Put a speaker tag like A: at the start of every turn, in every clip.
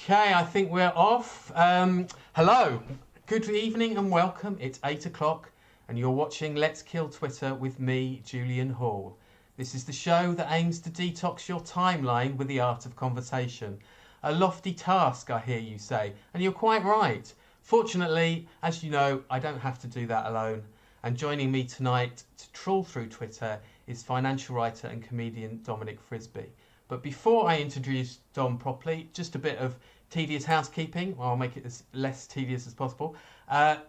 A: Okay, I think we're off. Hello, good evening and welcome. It's 8 o'clock and you're watching Let's Kill Twitter with me, Julian Hall. This is the show that aims to detox your timeline with the art of conversation. A lofty task, I hear you say, and you're quite right. Fortunately, as you know, I don't have to do that alone. And joining me tonight to trawl through Twitter is financial writer and comedian Dominic Frisby. But before I introduce Dom properly, just a bit of tedious housekeeping. Well, I'll make it as less tedious as possible.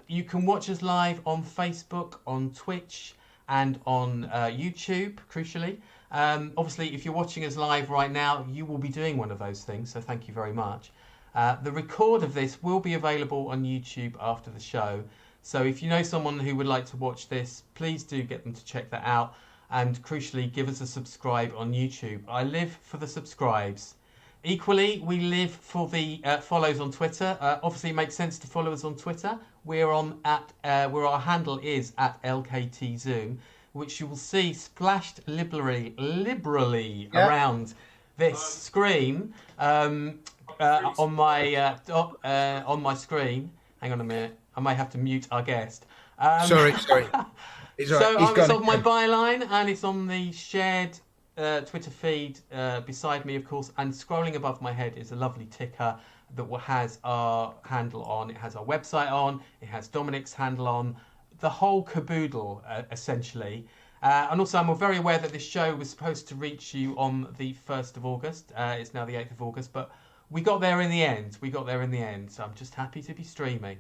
A: You can watch us live on Facebook, on Twitch, and on YouTube, crucially. Obviously, if you're watching us live right now, you will be doing one of those things, so thank you very much. The record of this will be available on YouTube after the show. So if you know someone who would like to watch this, please do get them to check that out. And crucially, give us a subscribe on YouTube. I live for the subscribes. Equally, we live for the follows on Twitter. Obviously, it makes sense to follow us on Twitter. We're on where our handle is at LKTZoom, which you will see splashed liberally around this screen on my screen. Hang on a minute. I may have to mute our guest.
B: Sorry. It's
A: on my byline, and it's on the shared Twitter feed beside me, of course. And scrolling above my head is a lovely ticker that has our handle on. It has our website on. It has Dominic's handle on. The whole caboodle, essentially. And also, I'm very aware that this show was supposed to reach you on the 1st of August. It's now the 8th of August, but we got there in the end. So I'm just happy to be streaming.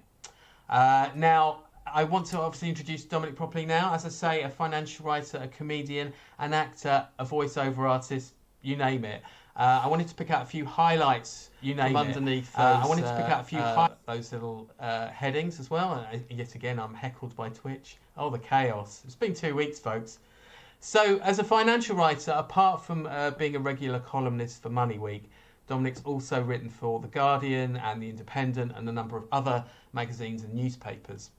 A: Now, I want to obviously introduce Dominic properly now. As I say, a financial writer, a comedian, an actor, a voiceover artist, you name it. I wanted to pick out a few highlights underneath those, I wanted to pick out a few those little headings as well. And yet again, I'm heckled by Twitch. Oh, the chaos. It's been 2 weeks, folks. So, as a financial writer, apart from being a regular columnist for Money Week, Dominic's also written for The Guardian and The Independent and a number of other magazines and newspapers.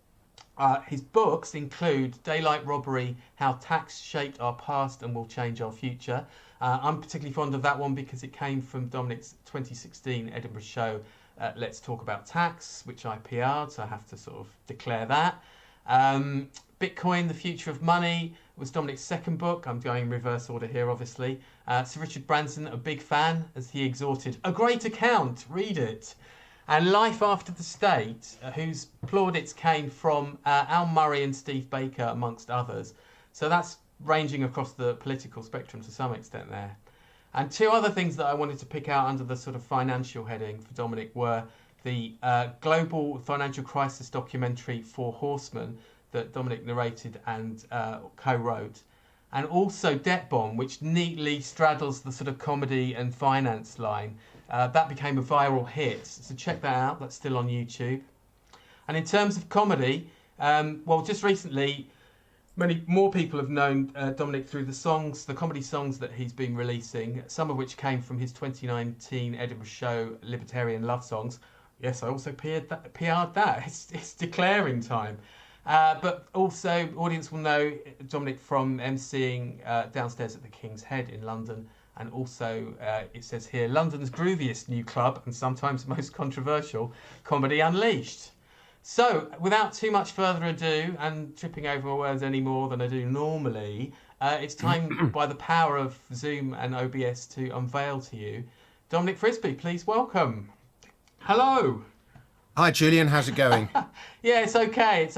A: His books include Daylight Robbery, How Tax Shaped Our Past and Will Change Our Future. I'm particularly fond of that one because it came from Dominic's 2016 Edinburgh show, Let's Talk About Tax, which I PR'd, so I have to sort of declare that. Bitcoin, The Future of Money was Dominic's second book. I'm going in reverse order here, obviously. Sir Richard Branson, a big fan, as he exhorted, a great account, read it. And Life After the State, whose plaudits came from Al Murray and Steve Baker, amongst others. So that's ranging across the political spectrum to some extent there. And two other things that I wanted to pick out under the sort of financial heading for Dominic were the global financial crisis documentary Four Horsemen that Dominic narrated and co-wrote. And also Debt Bomb, which neatly straddles the sort of comedy and finance line. That became a viral hit, so check that out. That's still on YouTube. And in terms of comedy, just recently, many more people have known Dominic through the comedy songs that he's been releasing, some of which came from his 2019 Edinburgh show, Libertarian Love Songs. Yes, I also PR'd that. It's declaring time. But also, audience will know Dominic from emceeing Downstairs at the King's Head in London. And also, it says here, London's grooviest new club and sometimes most controversial, Comedy Unleashed. So, without too much further ado and tripping over my words any more than I do normally, it's time, by the power of Zoom and OBS, to unveil to you Dominic Frisby. Please welcome. Hello.
B: Hi, Julian. How's it going?
A: Yeah, it's okay.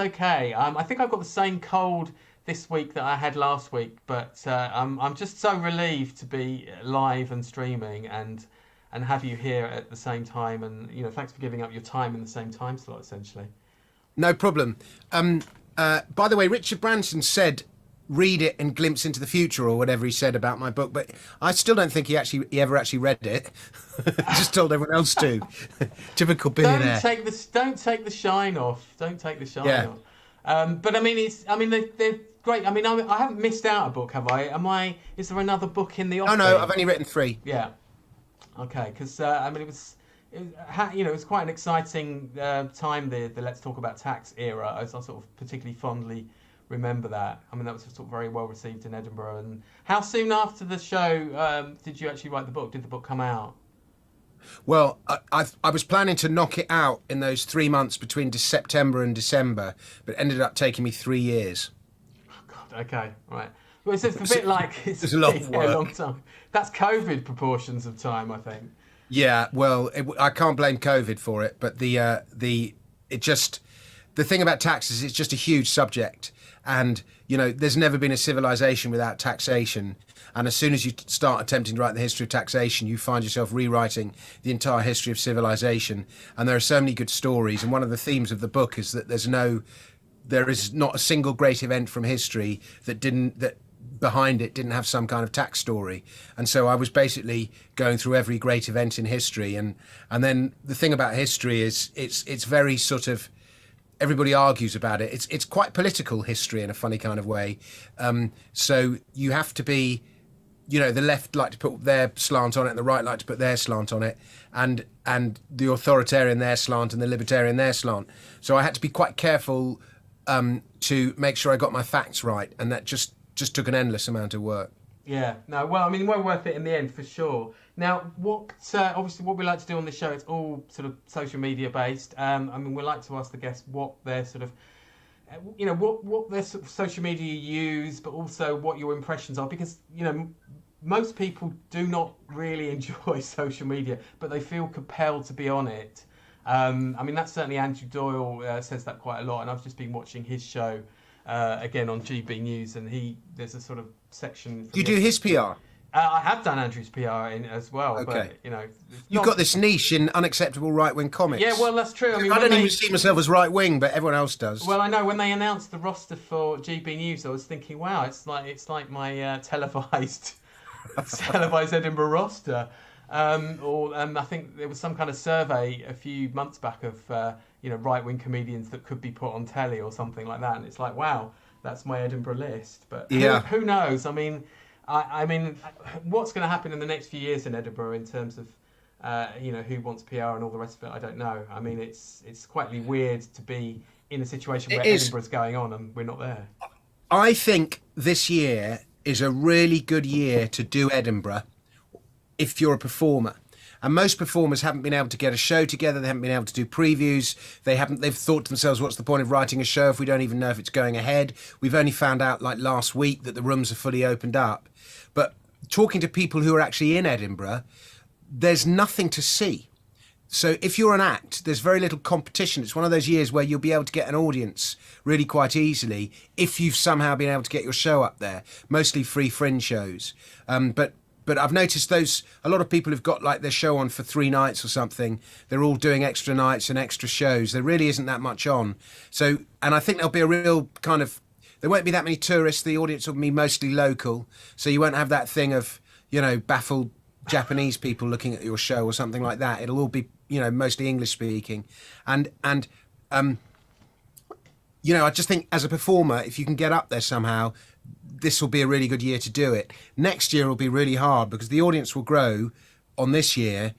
A: I think I've got the same cold this week that I had last week, but I'm just so relieved to be live and streaming and have you here at the same time. And thanks for giving up your time in the same time slot, essentially.
B: No problem. By the way, Richard Branson said, "Read it and glimpse into the future," or whatever he said about my book, but I still don't think he ever actually read it. Just told everyone else to. Typical billionaire.
A: Don't take the shine off. Off. But I mean, they're great. I mean, I haven't missed out a book, have I? Is there another book in the offing?
B: Oh no, I've only written 3.
A: Yeah. Okay, because it was quite an exciting time, the Let's Talk About Tax era. I sort of particularly fondly remember that. I mean, that was sort of very well received in Edinburgh. And how soon after the show did you actually write the book? Did the book come out?
B: Well, I was planning to knock it out in those 3 months between September and December, but it ended up taking me 3 years.
A: Oh, God, okay, right. Well, it's a bit like
B: It's a lot of
A: a long
B: work.
A: time. That's COVID proportions of time, I think.
B: Yeah, well, I can't blame COVID for it, but it just the thing about taxes, it's just a huge subject, and there's never been a civilization without taxation. And as soon as you start attempting to write the history of taxation, you find yourself rewriting the entire history of civilization. And there are so many good stories. And one of the themes of the book is that there is not a single great event from history that behind it didn't have some kind of tax story. And so I was basically going through every great event in history. And then the thing about history is it's very sort of, everybody argues about it. It's quite political history in a funny kind of way. So you have to be, the left like to put their slant on it and the right like to put their slant on it, and the authoritarian their slant and the libertarian their slant. So I had to be quite careful to make sure I got my facts right, and that just took an endless amount of work.
A: Yeah, no, well, I mean, well worth it in the end for sure. Now, obviously what we like to do on this show, it's all sort of social media based. I mean, we like to ask the guests what their sort of, what their sort of social media use, but also what your impressions are, because, most people do not really enjoy social media, but they feel compelled to be on it. I mean, that's certainly Andrew Doyle says that quite a lot, and I've just been watching his show again on GB News, and there's a sort of section.
B: Do you do his PR?
A: I have done Andrew's PR as well,
B: okay.
A: But
B: you've got this niche in unacceptable right-wing comics.
A: Yeah, well, that's true. I mean,
B: I don't even see myself as right-wing, but everyone else does.
A: Well, I know when they announced the roster for GB News, I was thinking, wow, it's like my televised Edinburgh roster. I think there was some kind of survey a few months back of right-wing comedians that could be put on telly or something like that, and it's like, wow, that's my Edinburgh list. But
B: yeah,
A: who knows? I mean, what's going to happen in the next few years in Edinburgh in terms of who wants PR and all the rest of it? I don't know. I mean, it's quite weird to be in a situation where Edinburgh's going on and we're not there.
B: I think this year is a really good year to do Edinburgh if you're a performer. And most performers haven't been able to get a show together. They haven't been able to do previews. They've thought to themselves, what's the point of writing a show if we don't even know if it's going ahead? We've only found out like last week that the rooms are fully opened up. But talking to people who are actually in Edinburgh, there's nothing to see. So if you're an act, there's very little competition. It's one of those years where you'll be able to get an audience really quite easily if you've somehow been able to get your show up there. Mostly free fringe shows. But I've noticed a lot of people who've got like their show on for 3 nights or something, they're all doing extra nights and extra shows. There really isn't that much on. So, and I think there'll be a real kind of, there won't be that many tourists. The audience will be mostly local. So you won't have that thing of, baffled Japanese people looking at your show or something like that. It'll all be, mostly English speaking. And I just think as a performer, if you can get up there somehow, this will be a really good year to do it. Next year will be really hard because the audience will grow on this year,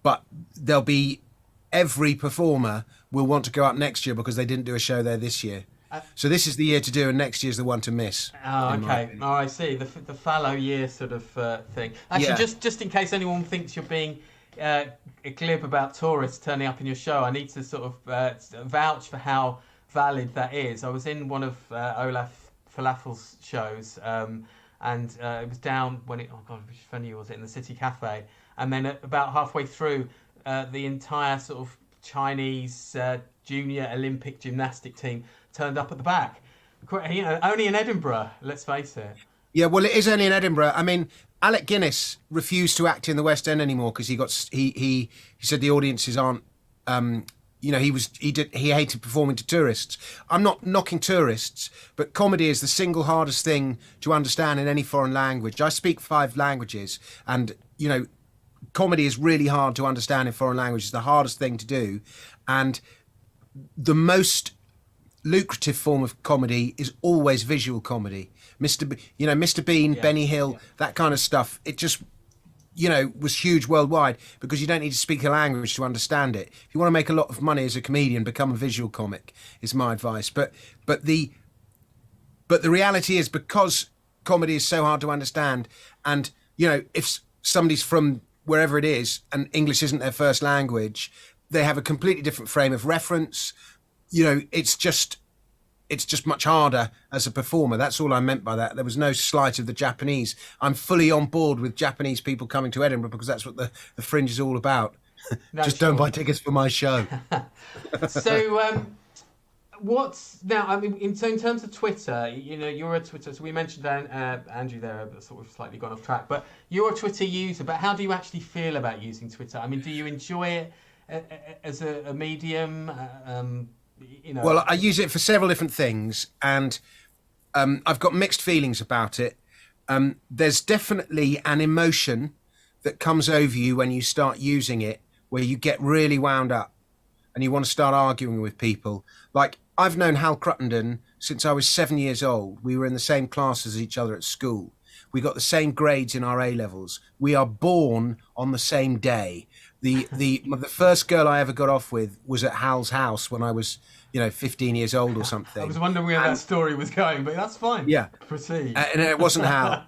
B: but every performer will want to go up next year because they didn't do a show there this year. So this is the year to do, and next year's the one to miss.
A: Oh, okay. Oh, I see. The fallow year sort of thing. Actually,
B: yeah.
A: just in case anyone thinks you're being glib about tourists turning up in your show, I need to sort of vouch for how valid that is. I was in one of Olaf Falafel's shows, and it was down when which venue was it? In the City Cafe, and then about halfway through, the entire sort of Chinese junior Olympic gymnastic team turned up at the back. Only in Edinburgh, let's face it.
B: Yeah, well, it is only in Edinburgh. I mean, Alec Guinness refused to act in the West End anymore because he said the audiences aren't. He hated performing to tourists. I'm not knocking tourists, but comedy is the single hardest thing to understand in any foreign language. I speak 5 languages, and comedy is really hard to understand in foreign language. It's the hardest thing to do, and the most lucrative form of comedy is always visual comedy. Mr. Bean, yeah, Benny Hill, yeah, that kind of stuff. It just was huge worldwide because you don't need to speak a language to understand it. If you want to make a lot of money as a comedian, become a visual comic, is my advice. But the reality is, because comedy is so hard to understand, and if somebody's from wherever it is, and English isn't their first language, they have a completely different frame of reference. It's just much harder as a performer. That's all I meant by that. There was no slight of the Japanese. I'm fully on board with Japanese people coming to Edinburgh because that's what the Fringe is all about.
A: No,
B: just
A: sure.
B: don't buy tickets for my show.
A: So, what's now? I mean, in terms of Twitter, you're a Twitter. So we mentioned Andrew there, sort of slightly gone off track. But you're a Twitter user. But how do you actually feel about using Twitter? I mean, do you enjoy it as a medium?
B: Well, I use it for several different things, and I've got mixed feelings about it. There's definitely an emotion that comes over you when you start using it, where you get really wound up and you want to start arguing with people. Like, I've known Hal Cruttenden since I was 7 years old. We were in the same class as each other at school. We got the same grades in our A-levels. We are born on the same day. The first girl I ever got off with was at Hal's house when I was, 15 years old or something.
A: I was wondering where that story was going, but that's fine.
B: Yeah.
A: Proceed.
B: And it wasn't Hal.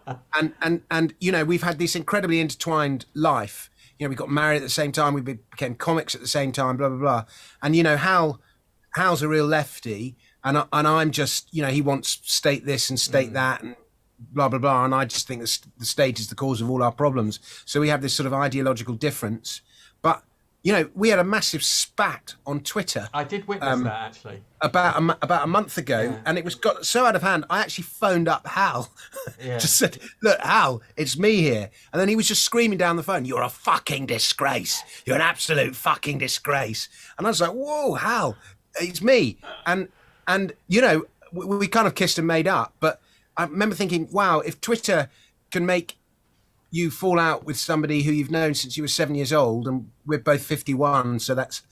B: And we've had this incredibly intertwined life. We got married at the same time. We became comics at the same time, blah, blah, blah. And, Hal's a real lefty. And I'm just, he wants state this and state that and blah, blah, blah. And I just think the state is the cause of all our problems. So we have this sort of ideological difference. But, we had a massive spat on Twitter.
A: I did witness that, actually.
B: About a month ago, and it was got so out of hand, I actually phoned up Hal. Just said, look, Hal, it's me here. And then he was just screaming down the phone, you're a fucking disgrace. You're an absolute fucking disgrace. And I was like, whoa, Hal, it's me. And we kind of kissed and made up. But I remember thinking, wow, if Twitter can make you fall out with somebody who you've known since you were 7 years old, and we're both 51, so that's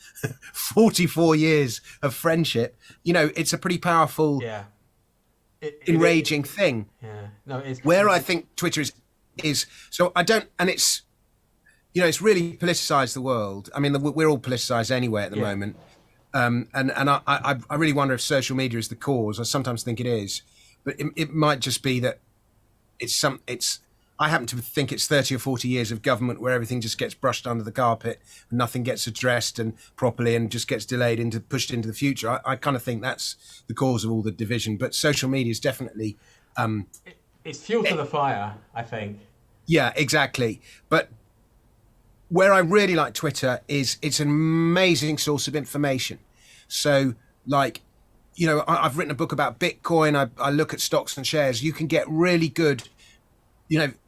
B: 44 years of friendship. It's a pretty powerful, enraging thing.
A: Yeah, no, it is.
B: Where I think Twitter is so I don't, and it's, it's really politicized the world. I mean, we're all politicized anyway at the moment, and I really wonder if social media is the cause. I sometimes think it is, but it might just be that it's. I happen to think it's 30 or 40 years of government where everything just gets brushed under the carpet and nothing gets addressed and properly and just gets delayed pushed into the future. I kind of think that's the cause of all the division. But social media is definitely...
A: it's fuel to the fire, I think.
B: Yeah, exactly. But where I really like Twitter is it's an amazing source of information. So, like, I've written a book about Bitcoin. I look at stocks and shares. You can get really good...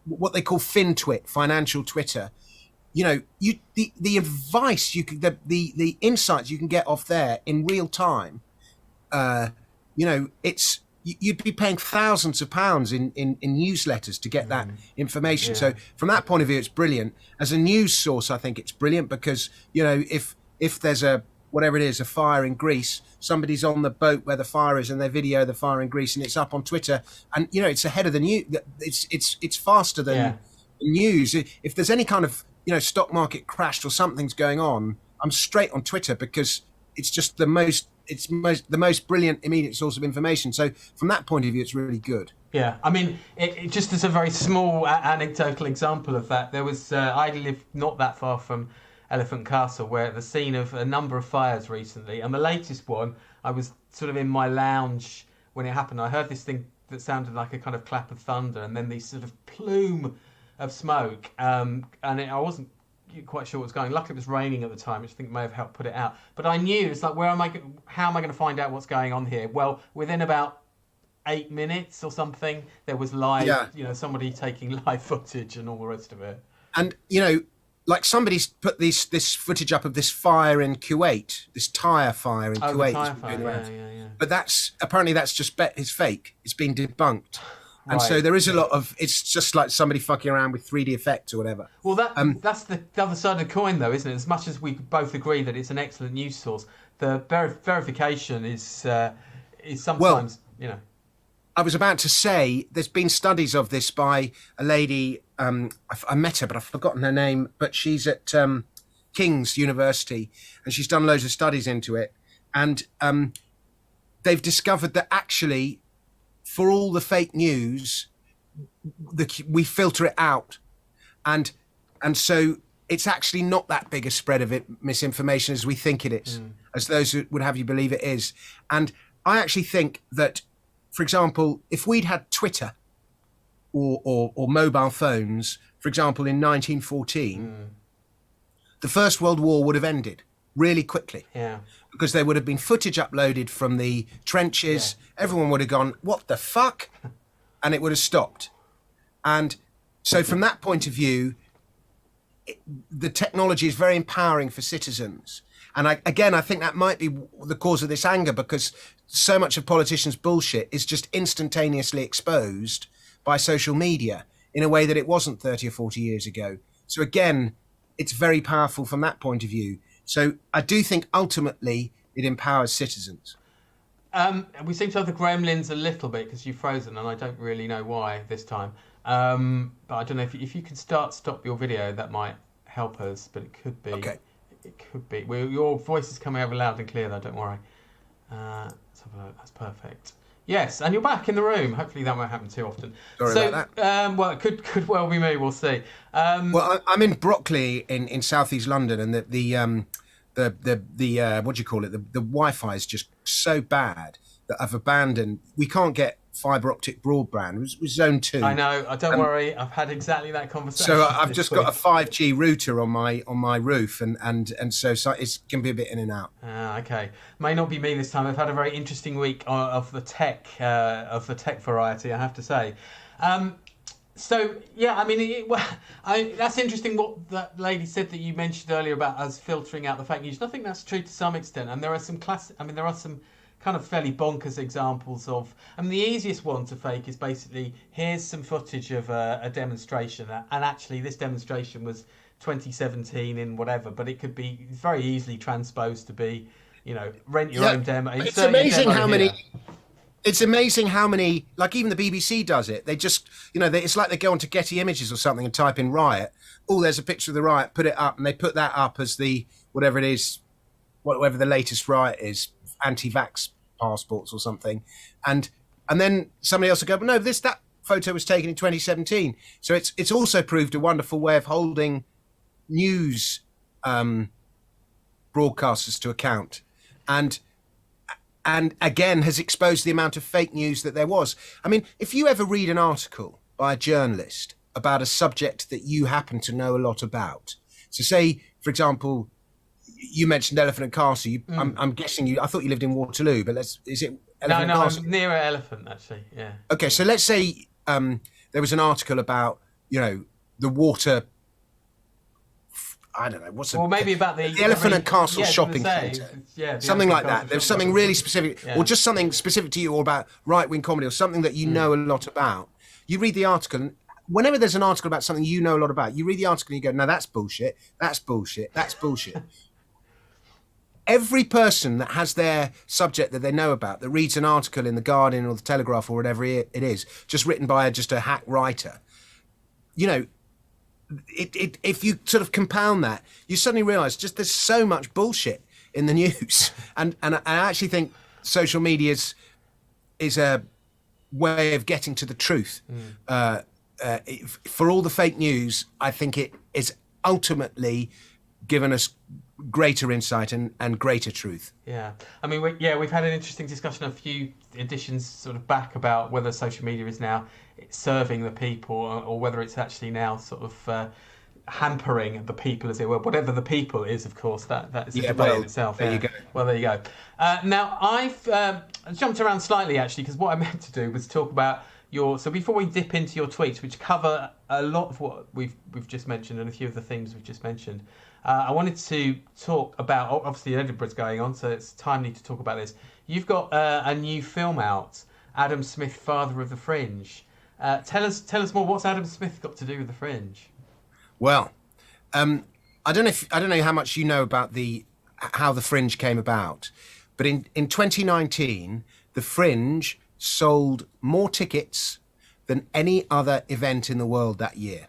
B: what they call FinTwit, financial Twitter. The advice you can, the insights you can get off there in real time. It's you'd be paying thousands of pounds in newsletters to get that information. So from that point of view, it's brilliant. As a news source, I think it's brilliant because if there's a fire in Greece, somebody's on the boat where the fire is and they video the fire in Greece and it's up on Twitter, and it's ahead of the news. It's faster than news. If there's any kind of stock market crashed or something's going on, I'm straight on Twitter because it's just the most brilliant immediate source of information. So from that point of view, it's really good.
A: Yeah, I mean, it just as a very small anecdotal example of that, there was I live not that far from Elephant Castle, where the scene of a number of fires recently, and the latest one, I was sort of in my lounge when it happened. I heard this thing that sounded like a kind of clap of thunder, and then this sort of plume of smoke, and I wasn't quite sure what was going. Luckily, it was raining at the time, which I think may have helped put it out. But I knew it's like, how am I going to find out what's going on here? Well, within about 8 minutes or something, there was live, somebody taking live footage and all the rest of it.
B: And like somebody's put this footage up of this fire in Kuwait, this tyre fire in Kuwait.
A: The tyre fire, yeah.
B: But that's just it's fake. It's been debunked. And so there is a lot of, it's just like somebody fucking around with 3D effects or whatever.
A: Well, that's the other side of the coin, though, isn't it? As much as we both agree that it's an excellent news source, the verification is sometimes,
B: I was about to say, there's been studies of this by a lady, I met her, but I've forgotten her name, but she's at King's University, and she's done loads of studies into it. And they've discovered that actually, for all the fake news, we filter it out. And so it's actually not that big a spread of misinformation as we think it is, as those who would have you believe it is. And I actually think that, for example, if we'd had Twitter or mobile phones, for example, in 1914, the First World War would have ended really quickly.
A: Yeah.
B: Because there would have been footage uploaded from the trenches. Yeah. Everyone would have gone, what the fuck? And it would have stopped. And so from that point of view, the technology is very empowering for citizens. And I think that might be the cause of this anger, because so much of politicians' bullshit is just instantaneously exposed by social media in a way that it wasn't 30 or 40 years ago. So again, it's very powerful from that point of view. So I do think ultimately it empowers citizens.
A: We seem to have the gremlins a little bit because you've frozen, and I don't really know why this time. But I don't know if you could stop your video, that might help us. But it could be.
B: Okay.
A: It could be. Well, your voice is coming over loud and clear, though. Don't worry. Let's have a look. That's perfect. Yes, and you're back in the room. Hopefully that won't happen too often.
B: Sorry about that.
A: Well, it could well be me. We'll see.
B: Well, I'm in Brockley in southeast London, and the what do you call it? The Wi-Fi is just so bad that I've abandoned. We can't get fibre optic broadband. It was Zone 2.
A: I know. Don't worry. I've had exactly that conversation.
B: So I've just got a 5G router on my roof, and so it can be a bit in and out.
A: Okay. May not be me this time. I've had a very interesting week of the tech variety, I have to say. So yeah, I mean, that's interesting what that lady said that you mentioned earlier about us filtering out the fake news. And I think that's true to some extent. And there are some kind of fairly bonkers examples of. I mean, the easiest one to fake is basically, here's some footage of a demonstration, and actually this demonstration was 2017 in whatever, but it could be very easily transposed to be, rent your own demo.
B: It's amazing how many. It's amazing how many, like even the BBC does it. They just, it's like they go onto Getty Images or something and type in riot. Oh, there's a picture of the riot, put it up, and they put that up as the, whatever it is, whatever the latest riot is, anti-vax passports or something. And then somebody else will go, but no, that photo was taken in 2017. So it's also proved a wonderful way of holding news broadcasters to account. And again, has exposed the amount of fake news that there was. I mean, if you ever read an article by a journalist about a subject that you happen to know a lot about, so say, for example, you mentioned Elephant and Castle. I'm guessing I thought you lived in Waterloo, but is it Elephant and Castle?
A: I'm near Elephant, actually, yeah.
B: Okay, so let's say there was an article about, the water... I don't know,
A: maybe about the
B: Elephant and Castle shopping centre. Yeah, something like that. There's something really specific, or just something specific to you, or about right-wing comedy, or something that you know a lot about. You read the article, and whenever there's an article about something you know a lot about, you read the article and you go, no, that's bullshit, that's bullshit, that's bullshit. Every person that has their subject that they know about, that reads an article in The Guardian or The Telegraph or whatever it is, just written by just a hack writer, if you sort of compound that, you suddenly realise just there's so much bullshit in the news, and I actually think social media is a way of getting to the truth. For all the fake news, I think it is ultimately given us greater insight and greater truth.
A: Yeah, I mean, we've had an interesting discussion a few editions sort of back about whether social media is now serving the people or whether it's actually now sort of hampering the people, as it were. Whatever the people is, of course, that is a debate in itself.
B: There you go.
A: Well, there you go. Now, I've jumped around slightly, actually, because what I meant to do was talk about so before we dip into your tweets, which cover a lot of what we've just mentioned and a few of the themes we've just mentioned, I wanted to talk about, obviously Edinburgh's going on, so it's timely to talk about this. You've got a new film out, Adam Smith, Father of the Fringe. Tell us more. What's Adam Smith got to do with the Fringe?
B: Well, I don't know how much you know about how the Fringe came about, but in 2019, the Fringe sold more tickets than any other event in the world that year.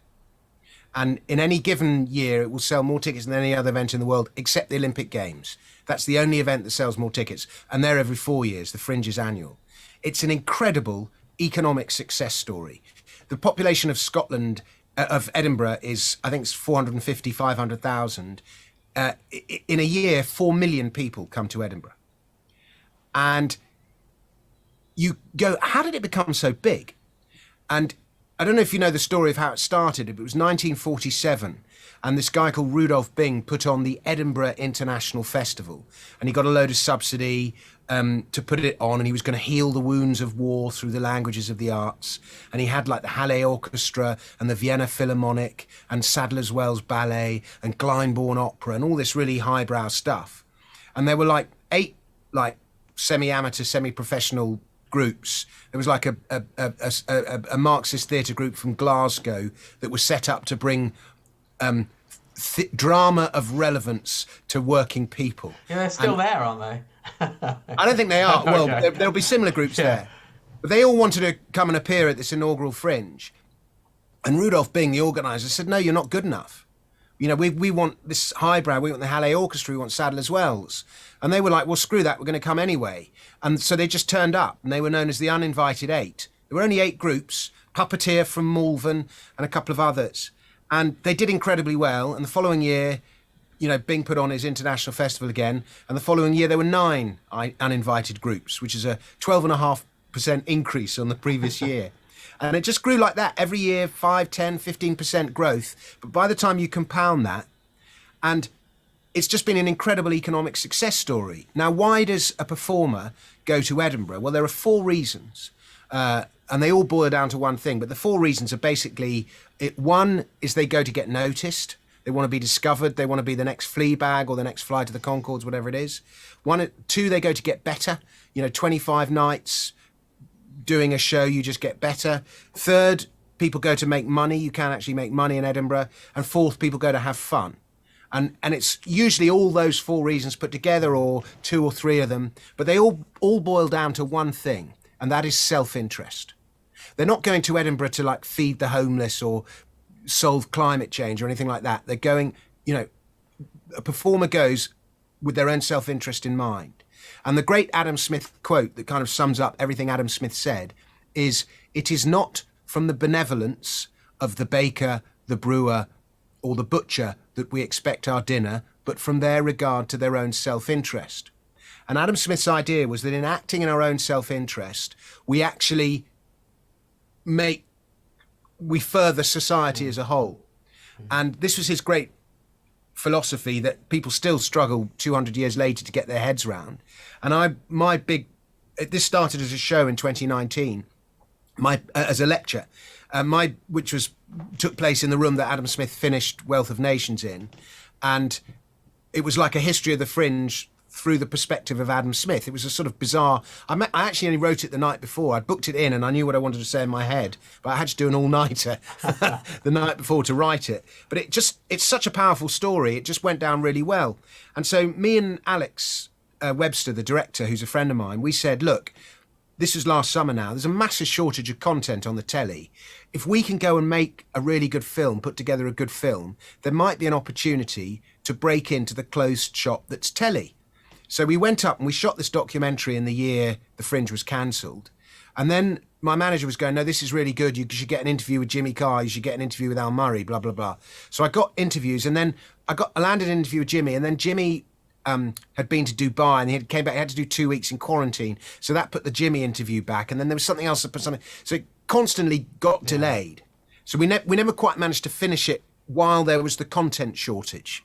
B: And in any given year, it will sell more tickets than any other event in the world, except the Olympic Games. That's the only event that sells more tickets. And they're every 4 years. The Fringe is annual. It's an incredible economic success story. The population of Scotland of Edinburgh is, I think it's 450, 500,000. In a year, 4 million people come to Edinburgh. And you go, how did it become so big? And I don't know if you know the story of how it started. It was 1947, and this guy called Rudolph Bing put on the Edinburgh International Festival, and he got a load of subsidy to put it on, and he was going to heal the wounds of war through the languages of the arts. And he had like the Halle Orchestra and the Vienna Philharmonic and Sadler's Wells Ballet and Glyndebourne Opera and all this really highbrow stuff. And there were like 8 like semi-amateur, semi-professional groups. There was like a Marxist theatre group from Glasgow that was set up to bring drama of relevance to working people.
A: Yeah, they're still there, aren't they?
B: I don't think they are. Well,
A: Okay.
B: there'll be similar groups there. But they all wanted to come and appear at this inaugural Fringe. And Rudolph Bing, the organiser, said, no, you're not good enough. You know, we want this highbrow, we want the Halle Orchestra, we want Sadler's Wells. And they were like, well, screw that, we're going to come anyway. And so they just turned up, and they were known as the Uninvited 8. There were only 8 groups, Puppeteer from Malvern and a couple of others. And they did incredibly well. And the following year, you know, Bing put on his international festival again. And the following year, there were 9 uninvited groups, which is a 12.5% increase on the previous year. And it just grew like that every year, 5, 10, 15% growth. But by the time you compound that, and it's just been an incredible economic success story. Now, why does a performer go to Edinburgh? Well, there are 4 reasons. And they all boil down to one thing. But the 4 reasons are basically, one is they go to get noticed. They want to be discovered. They want to be the next Fleabag or the next Flight of the Conchords, whatever it is. 2, they go to get better. You know, 25 nights doing a show, you just get better. 3rd, people go to make money. You can actually make money in Edinburgh. And 4th, people go to have fun. And it's usually all those 4 reasons put together, or 2 or 3 of them. But they all boil down to one thing, and that is self-interest. They're not going to Edinburgh to like feed the homeless or solve climate change or anything like that. They're going, you know, a performer goes with their own self-interest in mind. And the great Adam Smith quote that kind of sums up everything Adam Smith said is, it is not from the benevolence of the baker, the brewer, or the butcher that we expect our dinner, but from their regard to their own self-interest. And Adam Smith's idea was that in acting in our own self-interest, we actually we further society as a whole. And this was his great philosophy that people still struggle 200 years later to get their heads round. And this started as a show in 2019, as a lecture, which took place in the room that Adam Smith finished Wealth of Nations in. And it was like a history of the Fringe through the perspective of Adam Smith. It was a sort of bizarre... I actually only wrote it the night before. I'd booked it in and I knew what I wanted to say in my head, but I had to do an all-nighter the night before to write it. But it's such a powerful story. It just went down really well. And so me and Alex Webster, the director, who's a friend of mine, we said, look, this was last summer now, there's a massive shortage of content on the telly. If we can go and make a really good film, put together a good film, there might be an opportunity to break into the closed shop that's telly. So we went up and we shot this documentary in the year the Fringe was cancelled. And then my manager was going, no, this is really good. You should get an interview with Jimmy Carr. You should get an interview with Al Murray, blah, blah, blah. So I got interviews, and then I landed an interview with Jimmy, and then Jimmy had been to Dubai and he came back. He had to do 2 weeks in quarantine. So that put the Jimmy interview back. And then there was something else that put something. So it constantly got delayed. So we never quite managed to finish it while there was the content shortage.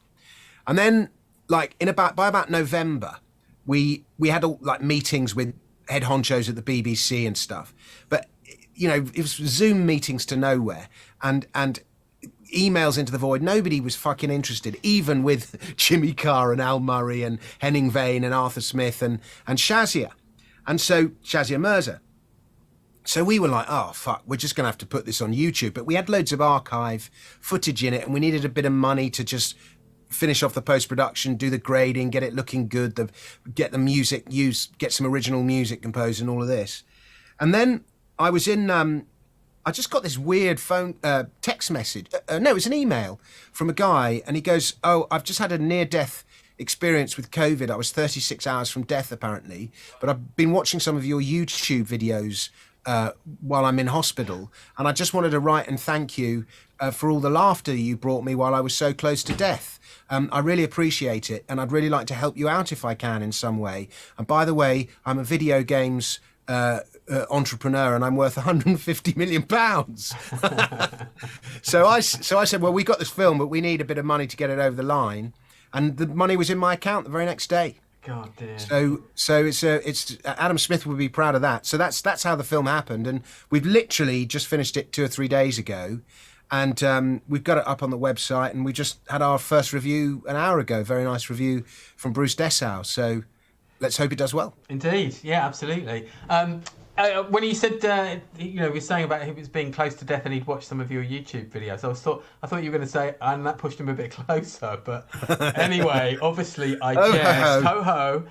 B: And then by about November, we had all like meetings with head honchos at the BBC and stuff. But, you know, it was Zoom meetings to nowhere and emails into the void. Nobody was fucking interested, even with Jimmy Carr and Al Murray and Henning Vane and Arthur Smith and Shazia. And so Shazia Mirza. So we were like, oh, fuck, we're just going to have to put this on YouTube. But we had loads of archive footage in it, and we needed a bit of money to just finish off the post-production, do the grading, get it looking good, get the music used, get some original music composed and all of this. And then I was in, I just got this weird text message. No, it was an email from a guy, and he goes, oh, I've just had a near-death experience with COVID. I was 36 hours from death, apparently, but I've been watching some of your YouTube videos while I'm in hospital, and I just wanted to write and thank you for all the laughter you brought me while I was so close to death. I really appreciate it, and I'd really like to help you out if I can in some way. And by the way, I'm a video games entrepreneur, and I'm worth 150 million pounds. So I said, well, we got this film, but we need a bit of money to get it over the line, and the money was in my account the very next day.
A: God dear.
B: So it's Adam Smith would be proud of that. So that's how the film happened, and we've literally just finished it 2 or 3 days ago, and we've got it up on the website, and we just had our first review an hour ago. Very nice review from Bruce Dessau. So let's hope it does well.
A: Indeed, yeah, absolutely. When you said, you were saying about him was being close to death and he'd watched some of your YouTube videos, I thought you were going to say, and that pushed him a bit closer. But anyway, obviously, I guess. Ho ho.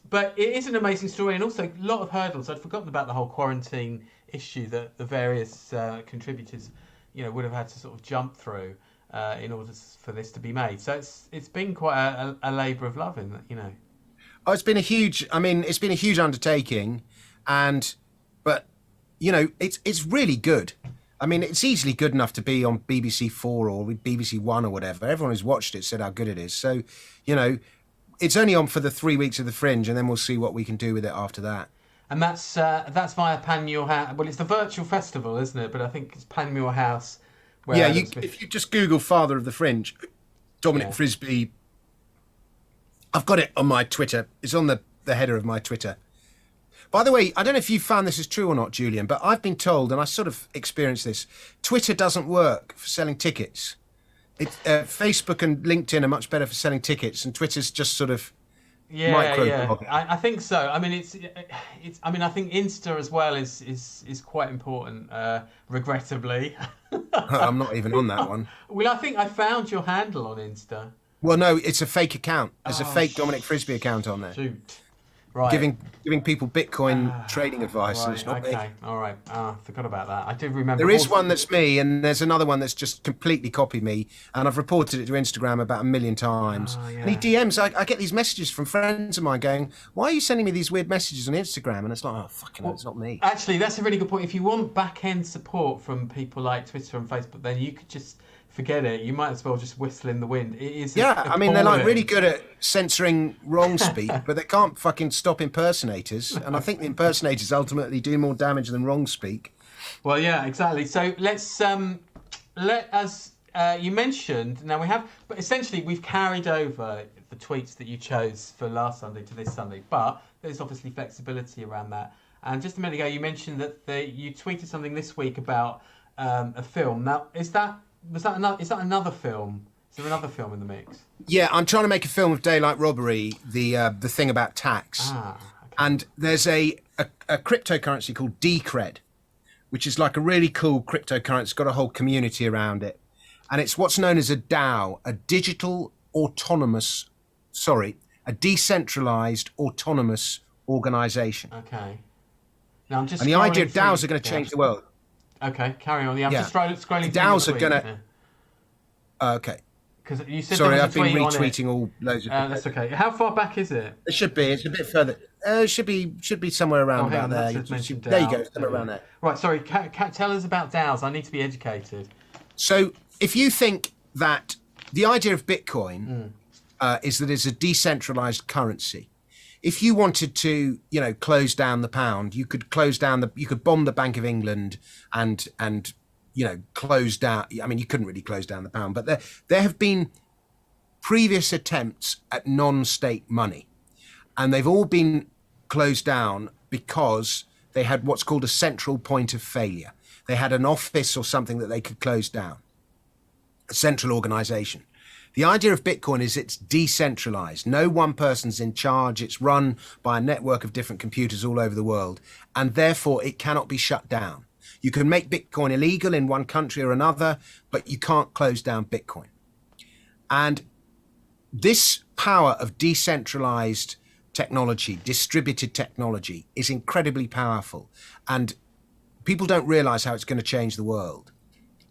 A: But it is an amazing story, and also a lot of hurdles. I'd forgotten about the whole quarantine issue that the various contributors, would have had to sort of jump through in order for this to be made. So it's been quite a labour of love,
B: Oh, it's been a huge undertaking. But it's really good. I mean, it's easily good enough to be on BBC 4 or BBC 1 or whatever. Everyone who's watched it said how good it is. So, it's only on for the 3 weeks of the Fringe, and then we'll see what we can do with it after that.
A: And that's via Panmure House. Well, it's the virtual festival, isn't it? But I think it's Panmure House.
B: If you just Google Father of the Fringe, Dominic Frisby. I've got it on my Twitter. It's on the header of my Twitter. By the way, I don't know if you found this is true or not, Julian, but I've been told, and I sort of experienced this, Twitter doesn't work for selling tickets. Facebook and LinkedIn are much better for selling tickets, and Twitter's just sort of micro.
A: I think so. I mean, it's. I mean, I think Insta as well is quite important. Regrettably,
B: I'm not even on that one.
A: Well, I think I found your handle on Insta.
B: Well, no, it's a fake account. There's a fake Dominic Frisby account on there.
A: Shoot. Right.
B: Giving people Bitcoin trading advice.
A: Right,
B: it's not
A: okay,
B: me.
A: all right. I forgot about that. I do remember.
B: There is one that's me, and there's another one that's just completely copied me, and I've reported it to Instagram about 1 million times. And he DMs. I get these messages from friends of mine going, "Why are you sending me these weird messages on Instagram?" And it's like, "Oh, fucking hell, it's not me."
A: Actually, that's a really good point. If you want back-end support from people like Twitter and Facebook, then you could just forget it. You might as well just whistle in the wind. It is.
B: Yeah, I mean, they're like really good at censoring wrong speak, but they can't fucking stop impersonators. And I think the impersonators ultimately do more damage than wrong speak.
A: Well, yeah, exactly. So let us. You mentioned now we have, but essentially we've carried over the tweets that you chose for last Sunday to this Sunday, but there's obviously flexibility around that. And just a minute ago, you mentioned that you tweeted something this week about a film. Now, is that another film? Is there another film in the mix?
B: Yeah, I'm trying to make a film of daylight robbery, the thing about tax.
A: Okay.
B: And there's a cryptocurrency called Decred, which is like a really cool cryptocurrency. It's got a whole community around it. And it's what's known as a DAO, a decentralized autonomous organization.
A: Okay. Now I'm just.
B: And the idea of DAOs are going to change the world.
A: Okay, carry on. Yeah, I'm just scrolling.
B: The DAOs are going to. Okay.
A: Because you said.
B: Sorry, I've been retweeting all loads of.
A: That's okay. How far back is it?
B: It should be. It's a bit further. It should be somewhere around about there. There you go. Somewhere around there.
A: Right. Sorry. Tell us about DAOs. I need to be educated.
B: So, if you think that the idea of Bitcoin is that it's a decentralized currency. If you wanted to, close down the pound, you could you could bomb the Bank of England and close down. I mean, you couldn't really close down the pound, but there have been previous attempts at non-state money, and they've all been closed down because they had what's called a central point of failure. They had an office or something that they could close down, a central organization. The idea of Bitcoin is it's decentralized. No one person's in charge. It's run by a network of different computers all over the world, and therefore it cannot be shut down. You can make Bitcoin illegal in one country or another, but you can't close down Bitcoin. And this power of decentralized technology, distributed technology, is incredibly powerful. And people don't realize how it's going to change the world.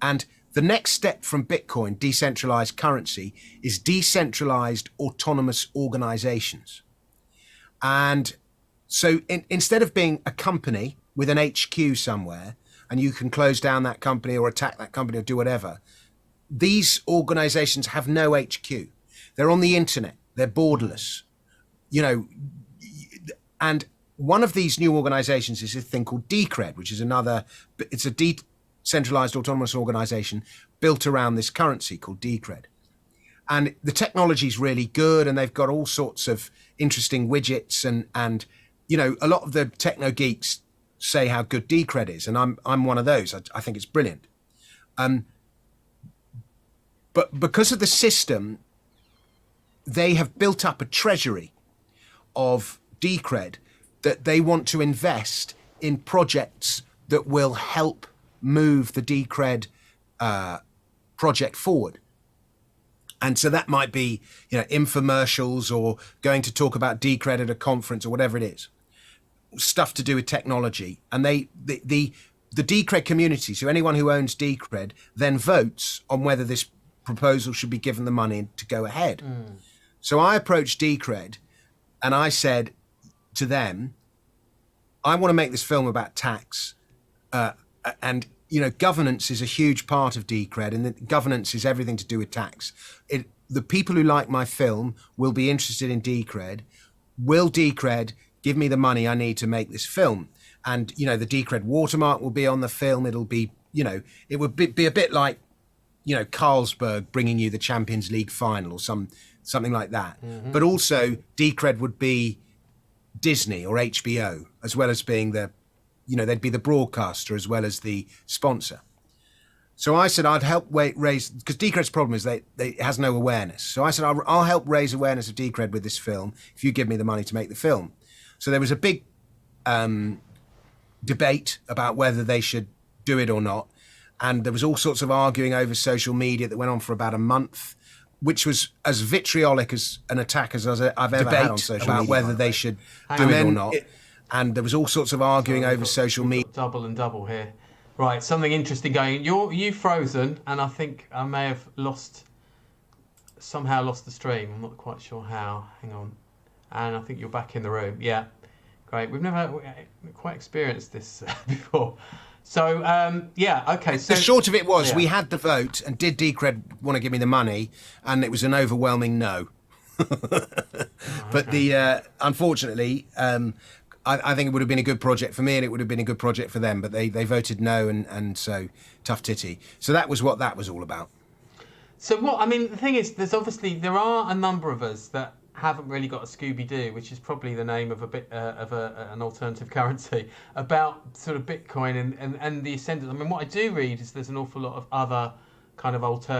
B: And the next step from Bitcoin, decentralized currency, is decentralized autonomous organizations. And so instead of being a company with an HQ somewhere, and you can close down that company or attack that company or do whatever. These organizations have no HQ. They're on the internet. They're borderless. You know, and one of these new organizations is a thing called Decred, which is it's a decentralized autonomous organization built around this currency called Decred. And the technology is really good, and they've got all sorts of interesting widgets, and you know, a lot of the techno geeks say how good Decred is, and I'm one of those. I think it's brilliant. But because of the system, they have built up a treasury of Decred that they want to invest in projects that will help move the Decred project forward. And so that might be, you know, infomercials or going to talk about Decred at a conference or whatever it is, stuff to do with technology. And the Decred community, so anyone who owns Decred, then votes on whether this proposal should be given the money to go ahead. So I approached Decred and I said to them, I want to make this film about tax, and you know, governance is a huge part of Decred, and governance is everything to do with tax. The people who like my film will be interested in Decred. Will Decred give me the money I need to make this film? And you know, the Decred watermark will be on the film. It'll be, you know, it would be a bit like, you know, Carlsberg bringing you the Champions League final or something like that. But also Decred would be Disney or HBO, as well as being they'd be the broadcaster as well as the sponsor. So I said I'd help raise, because Decred's problem is it has no awareness. So I said I'll help raise awareness of Decred with this film if you give me the money to make the film. So there was a big debate about whether they should do it or not. And there was all sorts of arguing over social media that went on for about a month, which was as vitriolic as an attack as I've ever had on social media, about whether they should do it or not. And there was all sorts of arguing over social media.
A: Double and double here. Right, something interesting going. You frozen, and I think I may have somehow lost the stream. I'm not quite sure how. Hang on. And I think you're back in the room. Yeah, great. We've never quite experienced this before. So, yeah, okay. So
B: the short of it was, we had the vote, and did Decred want to give me the money? And it was an overwhelming no. But unfortunately, I think it would have been a good project for me, and it would have been a good project for them. But they voted no, and so tough titty. So that was what that was all about.
A: So the thing is, there are a number of us that haven't really got a Scooby-Doo, which is probably the name of an alternative currency, about sort of Bitcoin and the ascendant. I mean, what I do read is there's an awful lot of other kind of alternative